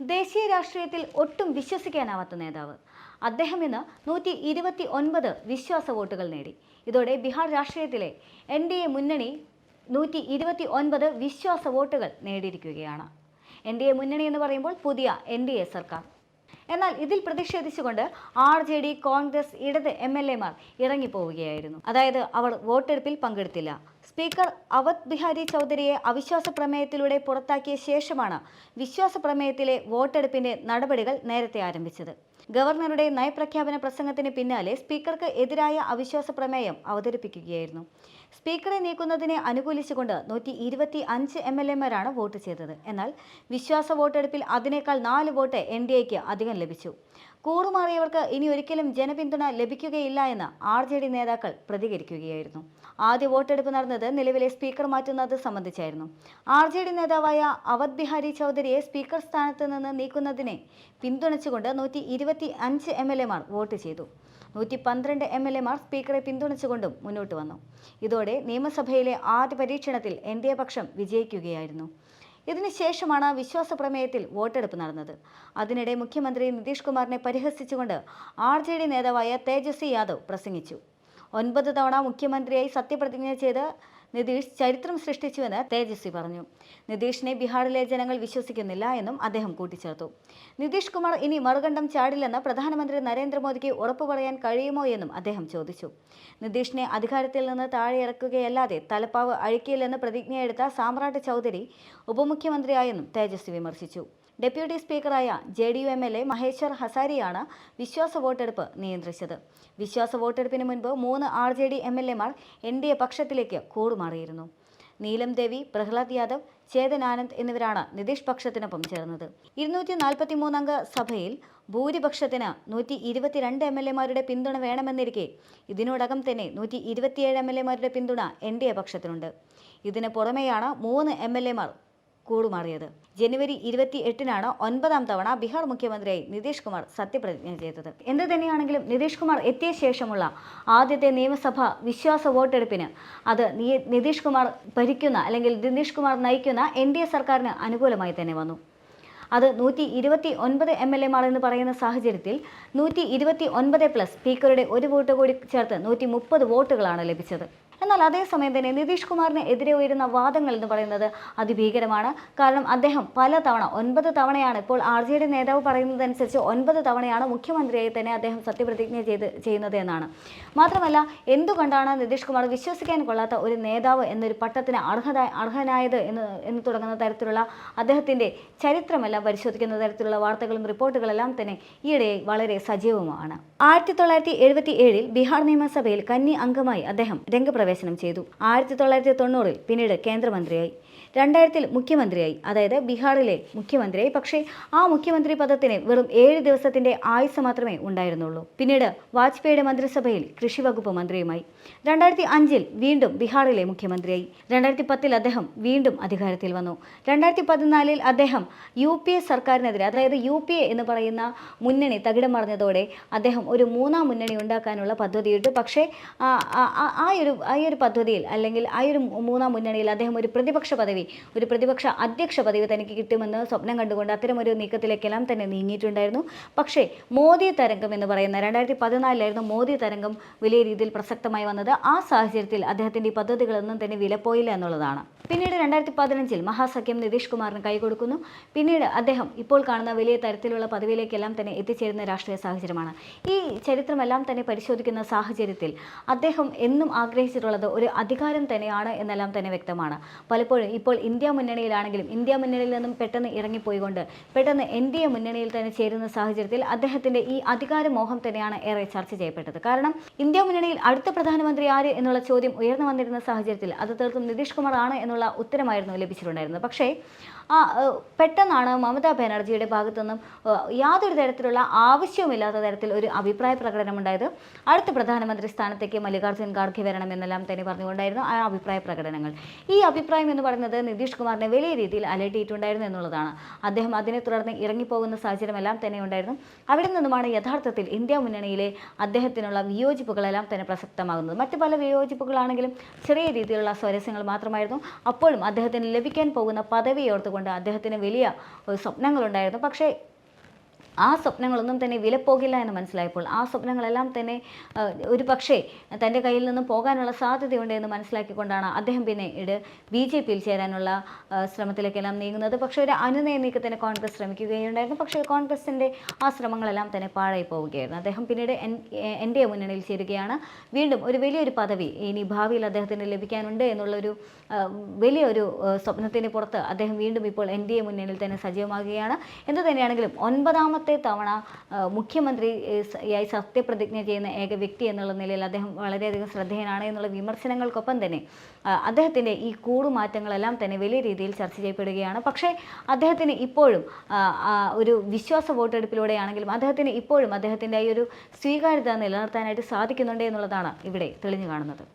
ദേശീയ രാഷ്ട്രീയത്തിൽ ഒട്ടും വിശ്വസിക്കാനാവാത്ത നേതാവ്. അദ്ദേഹം ഇന്ന് 129 വിശ്വാസ വോട്ടുകൾ നേടി. ഇതോടെ ബീഹാർ രാഷ്ട്രീയത്തിലെ NDA മുന്നണി 129 വിശ്വാസ വോട്ടുകൾ നേടിയിരിക്കുകയാണ്. NDA മുന്നണി എന്ന് പറയുമ്പോൾ പുതിയ NDA സർക്കാർ. എന്നാൽ ഇതിൽ പ്രതിഷേധിച്ചുകൊണ്ട് RJD, കോൺഗ്രസ്, ഇടത് MLA മാർ ഇറങ്ങിപ്പോവുകയായിരുന്നു. അതായത് അവർ വോട്ടെടുപ്പിൽ പങ്കെടുത്തില്ല. സ്പീക്കർ അവധ് ബിഹാരി ചൗധരിയെ അവിശ്വാസ പ്രമേയത്തിലൂടെ പുറത്താക്കിയ ശേഷമാണ് വിശ്വാസ പ്രമേയത്തിലെ വോട്ടെടുപ്പിന്റെ നടപടികൾ നേരത്തെ ആരംഭിച്ചത്. ഗവർണറുടെ നയപ്രഖ്യാപന പ്രസംഗത്തിന് പിന്നാലെ സ്പീക്കർക്ക് എതിരായ അവിശ്വാസ പ്രമേയം അവതരിപ്പിക്കുകയായിരുന്നു. സ്പീക്കറെ നീക്കുന്നതിനെ അനുകൂലിച്ചുകൊണ്ട് 125 MLA മാരാണ് വോട്ട് ചെയ്തത്. എന്നാൽ വിശ്വാസ വോട്ടെടുപ്പിൽ അതിനേക്കാൾ 4 വോട്ട് NDAക്ക് അധികം ലഭിച്ചു. കൂറുമാറിയവർക്ക് ഇനി ഒരിക്കലും ജനപിന്തുണ ലഭിക്കുകയില്ല എന്ന് RJD നേതാക്കൾ പ്രതികരിക്കുകയായിരുന്നു. ആദ്യ വോട്ടെടുപ്പ് നടന്നത് നിലവിലെ സ്പീക്കർ മാറ്റുന്നത് സംബന്ധിച്ചായിരുന്നു. RJD നേതാവായ അവധ് ബിഹാരി ചൗധരിയെ സ്പീക്കർ സ്ഥാനത്ത് നിന്ന് നീക്കുന്നതിനെ പിന്തുണച്ചുകൊണ്ട് 125 MLA മാർ വോട്ട് ചെയ്തു. 112 MLA മാർ സ്പീക്കറെ പിന്തുണച്ചുകൊണ്ടും മുന്നോട്ട് വന്നു. ഇതോടെ നിയമസഭയിലെ ആദ്യ പരീക്ഷണത്തിൽ NDA പക്ഷം വിജയിക്കുകയായിരുന്നു. ഇതിനുശേഷമാണ് വിശ്വാസ പ്രമേയത്തിൽ വോട്ടെടുപ്പ് നടന്നത്. അതിനിടെ മുഖ്യമന്ത്രി നിതീഷ് കുമാറിനെ പരിഹസിച്ചുകൊണ്ട് RJD നേതാവായ തേജസ്വി യാദവ് പ്രസംഗിച്ചു. 9 തവണ മുഖ്യമന്ത്രിയായി സത്യപ്രതിജ്ഞ ചെയ്ത് നിതീഷ് ചരിത്രം സൃഷ്ടിച്ചുവെന്ന് തേജസ്വി പറഞ്ഞു. നിതീഷിനെ ബീഹാറിലെ ജനങ്ങൾ വിശ്വസിക്കുന്നില്ല എന്നും അദ്ദേഹം കൂട്ടിച്ചേർത്തു. നിതീഷ് കുമാർ ഇനി മറുകണ്ഠം ചാടില്ലെന്ന് പ്രധാനമന്ത്രി നരേന്ദ്രമോദിക്ക് ഉറപ്പു പറയാൻ കഴിയുമോ എന്നും അദ്ദേഹം ചോദിച്ചു. നിതീഷിനെ അധികാരത്തിൽ നിന്ന് താഴെയിറക്കുകയല്ലാതെ തലപ്പാവ് അഴിക്കില്ലെന്ന് പ്രതിജ്ഞയെടുത്ത സാമ്രാട്ട് ചൗധരി ഉപമുഖ്യമന്ത്രിയായെന്നും തേജസ്വി വിമർശിച്ചു. ഡെപ്യൂട്ടി സ്പീക്കറായ JDU MLA മഹേശ്വർ ഹസാരിയാണ് വിശ്വാസ വോട്ടെടുപ്പ് നിയന്ത്രിച്ചത്. വിശ്വാസ വോട്ടെടുപ്പിന് മുൻപ് 3 RJD MLA മാർ NDA പക്ഷത്തിലേക്ക് കൂറുമാറിയിരുന്നു. നീലം ദേവി, പ്രഹ്ലാദ് യാദവ്, ചേതൻ ആനന്ദ് എന്നിവരാണ് നിതീഷ് പക്ഷത്തിനൊപ്പം ചേർന്നത്. 243 അംഗ സഭയിൽ ഭൂരിപക്ഷത്തിന് 122 MLA മാരുടെ പിന്തുണ വേണമെന്നിരിക്കെ ഇതിനോടകം തന്നെ 127 MLA മാരുടെ പിന്തുണ NDA പക്ഷത്തിനുണ്ട്. ഇതിന് പുറമെയാണ് 3 MLA മാർ കൂടുമാറിയത്. ജനുവരി 28-നാണ് 9ാം തവണ ബീഹാർ മുഖ്യമന്ത്രിയായി നിതീഷ് കുമാർ സത്യപ്രതിജ്ഞ ചെയ്തത്. എന്ത് തന്നെയാണെങ്കിലും നിതീഷ് കുമാർ എത്തിയ ശേഷമുള്ള ആദ്യത്തെ നിയമസഭ വിശ്വാസ വോട്ടെടുപ്പിന് അത് നിതീഷ് കുമാർ ഭരിക്കുന്ന അല്ലെങ്കിൽ നിതീഷ് കുമാർ നയിക്കുന്ന NDA സർക്കാരിന് അനുകൂലമായി തന്നെ വന്നു. അത് 129 MLA മാർ എന്ന് പറയുന്ന സാഹചര്യത്തിൽ 129+ സ്പീക്കറുടെ 1 വോട്ട് കൂടി ചേർത്ത് 130 വോട്ടുകളാണ് ലഭിച്ചത്. എന്നാൽ അതേസമയം തന്നെ നിതീഷ് കുമാറിന് എതിരെ ഉയരുന്ന വാദങ്ങൾ എന്ന് പറയുന്നത് അതിഭീകരമാണ്. കാരണം അദ്ദേഹം പല തവണ 9 തവണയാണ് ഇപ്പോൾ RJD നേതാവ് പറയുന്നതനുസരിച്ച് 9 തവണയാണ് മുഖ്യമന്ത്രിയായി തന്നെ അദ്ദേഹം സത്യപ്രതിജ്ഞ ചെയ്യുന്നത് എന്നാണ്. മാത്രമല്ല, എന്തുകൊണ്ടാണ് നിതീഷ് കുമാർ വിശ്വസിക്കാൻ കൊള്ളാത്ത ഒരു നേതാവ് എന്നൊരു പട്ടത്തിന് അർഹനായത് എന്ന് തുടങ്ങുന്ന തരത്തിലുള്ള അദ്ദേഹത്തിൻ്റെ ചരിത്രമെല്ലാം പരിശോധിക്കുന്ന തരത്തിലുള്ള വാർത്തകളും റിപ്പോർട്ടുകളെല്ലാം തന്നെ ഈയിടെ വളരെ സജീവമാണ്. 1977-ൽ ബീഹാർ നിയമസഭയിൽ കന്നി അംഗമായി അദ്ദേഹം രംഗപ്രവേശനം ചെയ്തു. 1990-ൽ പിന്നീട് കേന്ദ്രമന്ത്രിയായി. 2000-ൽ മുഖ്യമന്ത്രിയായി, അതായത് ബീഹാറിലെ മുഖ്യമന്ത്രിയായി. പക്ഷേ ആ മുഖ്യമന്ത്രി പദത്തിന് വെറും 7 ദിവസത്തിൻ്റെ ആയുസ് മാത്രമേ ഉണ്ടായിരുന്നുള്ളൂ. പിന്നീട് വാജ്പേയിയുടെ മന്ത്രിസഭയിൽ കൃഷി വകുപ്പ് മന്ത്രിയുമായി. 2005-ൽ വീണ്ടും ബീഹാറിലെ മുഖ്യമന്ത്രിയായി. 2010-ൽ അദ്ദേഹം വീണ്ടും അധികാരത്തിൽ വന്നു. 2014-ൽ അദ്ദേഹം UPA സർക്കാരിനെതിരെ, അതായത് UPA എന്ന് പറയുന്ന മുന്നണി തകിടം മറിഞ്ഞതോടെ അദ്ദേഹം ഒരു 3ാം മുന്നണി ഉണ്ടാക്കാനുള്ള പദ്ധതിയിട്ടു. പക്ഷേ ആ ഒരു പദ്ധതിയിൽ അല്ലെങ്കിൽ ആ ഒരു 3ാം മുന്നണിയിൽ അദ്ദേഹം ഒരു പ്രതിപക്ഷ അധ്യക്ഷ പദവി തനിക്ക് കിട്ടുമെന്ന് സ്വപ്നം കണ്ടുകൊണ്ട് അത്തരമൊരു നീക്കത്തിലേക്കെല്ലാം തന്നെ നീങ്ങിയിട്ടുണ്ടായിരുന്നു. പക്ഷേ മോദി തരംഗം എന്ന് പറയുന്ന 2014-ലായിരുന്നു മോദി തരംഗം വലിയ രീതിയിൽ പ്രസക്തമായി വന്നത്. ആ സാഹചര്യത്തിൽ അദ്ദേഹത്തിൻ്റെ ഈ പദ്ധതികളൊന്നും തന്നെ വിലപ്പോയില്ല എന്നുള്ളതാണ്. പിന്നീട് 2015-ൽ മഹാസഖ്യം നിതീഷ് കുമാറിന് കൈകൊടുക്കുന്നു. പിന്നീട് അദ്ദേഹം ഇപ്പോൾ കാണുന്ന വലിയ തരത്തിലുള്ള പദവിയിലേക്കെല്ലാം തന്നെ എത്തിച്ചേരുന്ന രാഷ്ട്രീയ സാഹചര്യമാണ്. ഈ ചരിത്രമെല്ലാം തന്നെ പരിശോധിക്കുന്ന സാഹചര്യത്തിൽ അദ്ദേഹം എന്നും ആഗ്രഹിച്ചിട്ടുള്ളത് ഒരു അധികാരം തന്നെയാണ് എന്നെല്ലാം തന്നെ വ്യക്തമാണ്. പലപ്പോഴും ഇപ്പോൾ ഇന്ത്യ മുന്നണിയിലാണെങ്കിലും ഇന്ത്യ മുന്നണിയിൽ നിന്നും പെട്ടെന്ന് ഇറങ്ങിപ്പോയിക്കൊണ്ട് പെട്ടെന്ന് NDA മുന്നണിയിൽ തന്നെ ചേരുന്ന സാഹചര്യത്തിൽ അദ്ദേഹത്തിൻ്റെ ഈ അധികാരമോഹം തന്നെയാണ് ഏറെ ചർച്ച ചെയ്യപ്പെട്ടത്. കാരണം ഇന്ത്യ മുന്നണിയിൽ അടുത്ത പ്രധാനമന്ത്രി ആര് എന്നുള്ള ചോദ്യം ഉയർന്നു വന്നിരുന്ന സാഹചര്യത്തിൽ അത് തീർത്തും നിതീഷ് കുമാർ ആണ് എന്നുള്ള ഉത്തരമായിരുന്നു ലഭിച്ചിട്ടുണ്ടായിരുന്നത്. പക്ഷേ പെട്ടെന്നാണ് മമതാ ബാനർജിയുടെ ഭാഗത്തുനിന്നും യാതൊരു തരത്തിലുള്ള ആവശ്യവുമില്ലാത്ത തരത്തിൽ ഒരു അഭിപ്രായ പ്രകടനമുണ്ടായത്. അടുത്ത പ്രധാനമന്ത്രി സ്ഥാനത്തേക്ക് മല്ലികാർജ്ജുൻ ഖാർഗെ വരണം എന്നെല്ലാം തന്നെ പറഞ്ഞുകൊണ്ടായിരുന്നു ആ അഭിപ്രായ പ്രകടനങ്ങൾ. ഈ അഭിപ്രായം എന്ന് പറയുന്നത് നിതീഷ് കുമാറിനെ വലിയ രീതിയിൽ അലട്ടിയിട്ടുണ്ടായിരുന്നു എന്നുള്ളതാണ്. അദ്ദേഹം അതിനെ തുടർന്ന് ഇറങ്ങിപ്പോകുന്ന സാഹചര്യമെല്ലാം തന്നെ ഉണ്ടായിരുന്നു. അവിടെ നിന്നുമാണ് യഥാർത്ഥത്തിൽ ഇന്ത്യ മുന്നണിയിലെ അദ്ദേഹത്തിനുള്ള വിയോജിപ്പുകളെല്ലാം തന്നെ പ്രസക്തമാകുന്നത്. മറ്റു പല വിയോജിപ്പുകളാണെങ്കിലും ചെറിയ രീതിയിലുള്ള സ്വരസ്യങ്ങൾ മാത്രമായിരുന്നു. അപ്പോഴും അദ്ദേഹത്തിന് ലഭിക്കാൻ പോകുന്ന പദവി ഓർത്തുകൊണ്ട് ലക്ഷ്യമിട്ടുകൊണ്ട് അദ്ദേഹത്തിന് വലിയ സ്വപ്നങ്ങളുണ്ടായിരുന്നു. പക്ഷേ ആ സ്വപ്നങ്ങളൊന്നും തന്നെ വിലപ്പോകില്ല എന്ന് മനസ്സിലായപ്പോൾ ആ സ്വപ്നങ്ങളെല്ലാം തന്നെ ഒരു പക്ഷേ തൻ്റെ കയ്യിൽ നിന്നും പോകാനുള്ള സാധ്യതയുണ്ട് എന്ന് മനസ്സിലാക്കിക്കൊണ്ടാണ് അദ്ദേഹം പിന്നീട് BJP-യിൽ ചേരാനുള്ള ശ്രമത്തിലേക്കെല്ലാം നീങ്ങുന്നത്. പക്ഷേ ഒരു അനുനയ നീക്കത്തിന് കോൺഗ്രസ് ശ്രമിക്കുകയുണ്ടായിരുന്നു. പക്ഷേ കോൺഗ്രസിൻ്റെ ആ ശ്രമങ്ങളെല്ലാം തന്നെ പാഴായി പോവുകയായിരുന്നു. അദ്ദേഹം പിന്നീട് NDA മുന്നണിയിൽ ചേരുകയാണ്. വീണ്ടും ഒരു വലിയൊരു പദവി ഇനി ഭാവിയിൽ അദ്ദേഹത്തിന് ലഭിക്കാനുണ്ട് എന്നുള്ളൊരു വലിയൊരു സ്വപ്നത്തിന് പുറത്ത് അദ്ദേഹം വീണ്ടും ഇപ്പോൾ NDA മുന്നണിയിൽ തന്നെ സജീവമാകുകയാണ്. എന്തു തന്നെയാണെങ്കിലും 9ാമത്തെ തവണ മുഖ്യമന്ത്രിയായി സത്യപ്രതിജ്ഞ ചെയ്യുന്ന ഏക വ്യക്തി എന്നുള്ള നിലയിൽ അദ്ദേഹം വളരെയധികം ശ്രദ്ധേയനാണ് എന്നുള്ള വിമർശനങ്ങൾക്കൊപ്പം തന്നെ അദ്ദേഹത്തിൻ്റെ ഈ കൂടുമാറ്റങ്ങളെല്ലാം തന്നെ വലിയ രീതിയിൽ ചർച്ച ചെയ്യപ്പെടുകയാണ്. പക്ഷേ അദ്ദേഹത്തിന് ഇപ്പോഴും ഒരു വിശ്വാസ വോട്ടെടുപ്പിലൂടെയാണെങ്കിലും അദ്ദേഹത്തിന് ഇപ്പോഴും അദ്ദേഹത്തിൻ്റെ ഈ ഒരു സ്വീകാര്യത നിലനിർത്താനായിട്ട് സാധിക്കുന്നുണ്ട് എന്നുള്ളതാണ് ഇവിടെ തെളിഞ്ഞു കാണുന്നത്.